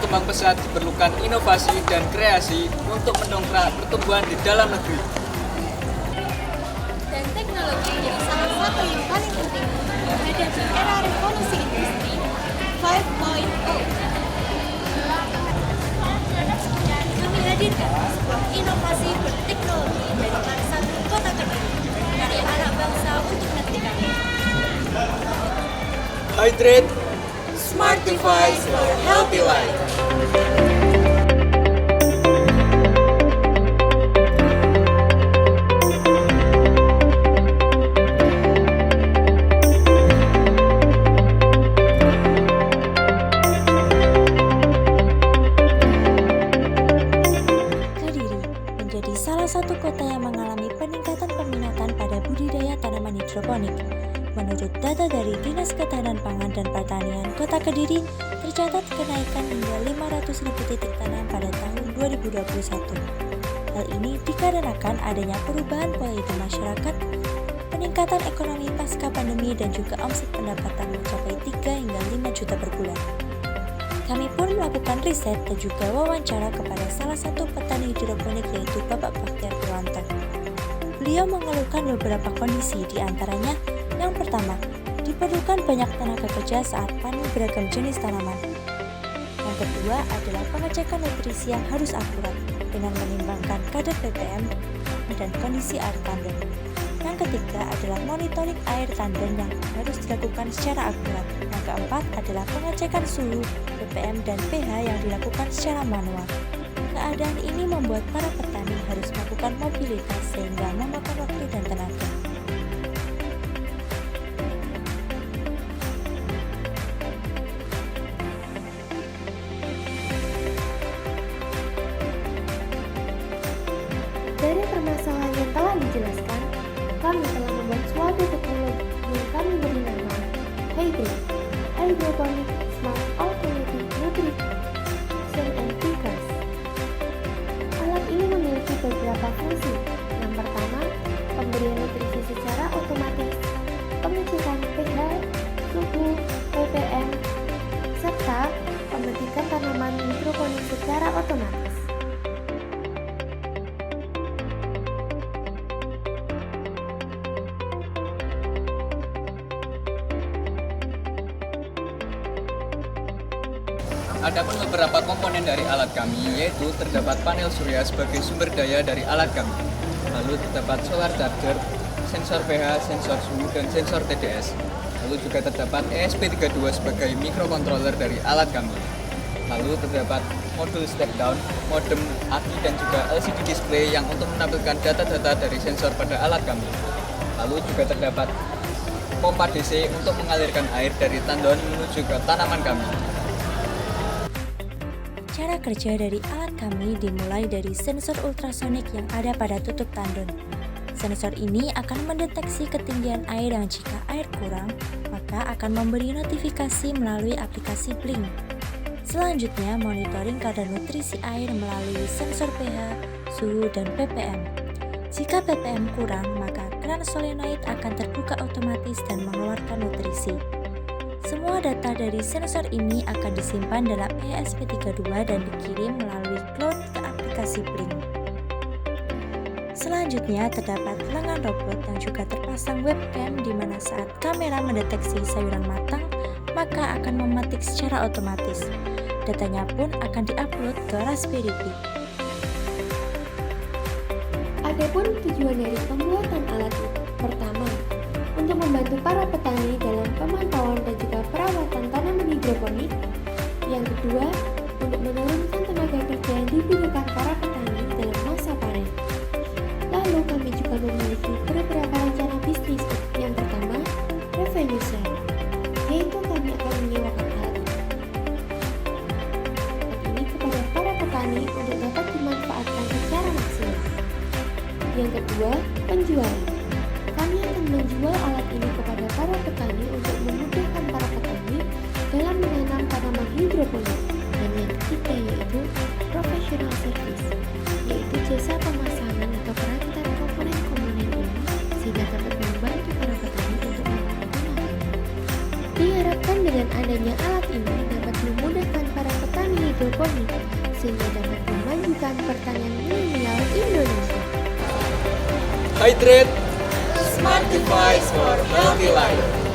berkembang pesat diperlukan inovasi dan kreasi untuk mendongkrak pertumbuhan di dalam negeri. Dan teknologi yang salah satu yang paling penting menghadapi era revolusi industri 5.0. Kami hadirkan sebuah inovasi berteknologi dari salah satu kota Kediri, karya anak bangsa untuk negeri kami. Hydrate, smart device for healthy life. Kediri menjadi salah satu kota yang mengalami peningkatan peminatan pada budidaya tanaman hidroponik. Menurut data dari Dinas Ketahanan Pangan dan Pertanian Kota Kediri, tercatat kenaikan hingga 500.000 titik tanam pada tahun 2021. Hal ini dikarenakan adanya perubahan pola hidup masyarakat, peningkatan ekonomi pasca pandemi dan juga omset pendapatan mencapai 3 hingga 5 juta per bulan. Kami pun melakukan riset dan juga wawancara kepada salah satu petani hidroponik yaitu Bapak Baktiar Purwanto. Beliau mengeluhkan beberapa kondisi, di antaranya yang pertama, diperlukan banyak tenaga kerja saat panen beragam jenis tanaman. Yang kedua adalah pengecekan nutrisi yang harus akurat dengan menimbangkan kadar ppm dan kondisi air tandon. Yang ketiga adalah monitoring air tandon yang harus dilakukan secara akurat. Yang keempat adalah pengecekan suhu, ppm, dan pH yang dilakukan secara manual. Keadaan ini membuat para petani harus melakukan mobilitas sehingga memakan waktu dan tenaga. Dari permasalahan yang telah dijelaskan, kami telah membuat suatu teknologi yang kami beri nama Hydrate, Hydroponic Smart Alternative Nutrition and Feeders. Alat ini memiliki beberapa fungsi. Yang pertama, pemberian nutrisi secara otomatis, pengecekan pH, suhu, ppm, serta pemetikan tanaman hidroponik secara otomatis. Adapun beberapa komponen dari alat kami, yaitu terdapat panel surya sebagai sumber daya dari alat kami. Lalu terdapat solar charger, sensor pH, sensor suhu, dan sensor TDS. Lalu juga terdapat ESP32 sebagai microcontroller dari alat kami. Lalu terdapat modul step down, modem, aki, dan juga LCD display yang untuk menampilkan data-data dari sensor pada alat kami. Lalu juga terdapat pompa DC untuk mengalirkan air dari tandon menuju ke tanaman kami. Cara kerja dari alat kami dimulai dari sensor ultrasonik yang ada pada tutup tandon. Sensor ini akan mendeteksi ketinggian air yang jika air kurang, maka akan memberi notifikasi melalui aplikasi Blink. Selanjutnya, monitoring kadar nutrisi air melalui sensor pH, suhu, dan ppm. Jika ppm kurang, maka keran solenoid akan terbuka otomatis dan mengeluarkan nutrisi. Semua data dari sensor ini akan disimpan dalam ESP32 dan dikirim melalui cloud ke aplikasi Blink. Selanjutnya terdapat lengan robot yang juga terpasang webcam di mana saat kamera mendeteksi sayuran matang, maka akan memetik secara otomatis. Datanya pun akan diupload ke Raspberry Pi. Adapun tujuan dari pembuatan alat itu, pertama, untuk membantu para petani dalam pemantauan dan juga perawatan tanaman hidroponik. Yang kedua, untuk menurunkan tenaga kerja yang dibutuhkan para petani dalam masa panen. Lalu kami juga memiliki beberapa rencana bisnis. Yang pertama, revenue share, yaitu kami akan menyewakan alat ini kepada para petani untuk dapat dimanfaatkan secara maksimal. Yang kedua, penjualan. Kami akan menjual alat ini kepada para petani untuk memudahkan para petani dalam menanam tanaman hidroponik. Dan yang ketiga yaitu professional service, yaitu jasa pemasangan atau perakitan komponen-komponen ini sehingga dapat membantu para petani untuk menggunakannya. Diharapkan dengan adanya alat ini dapat memudahkan para petani hidroponik hidroponik sehingga dapat memajukan pertanian milenial Indonesia. Hydrate, smart device for healthy life.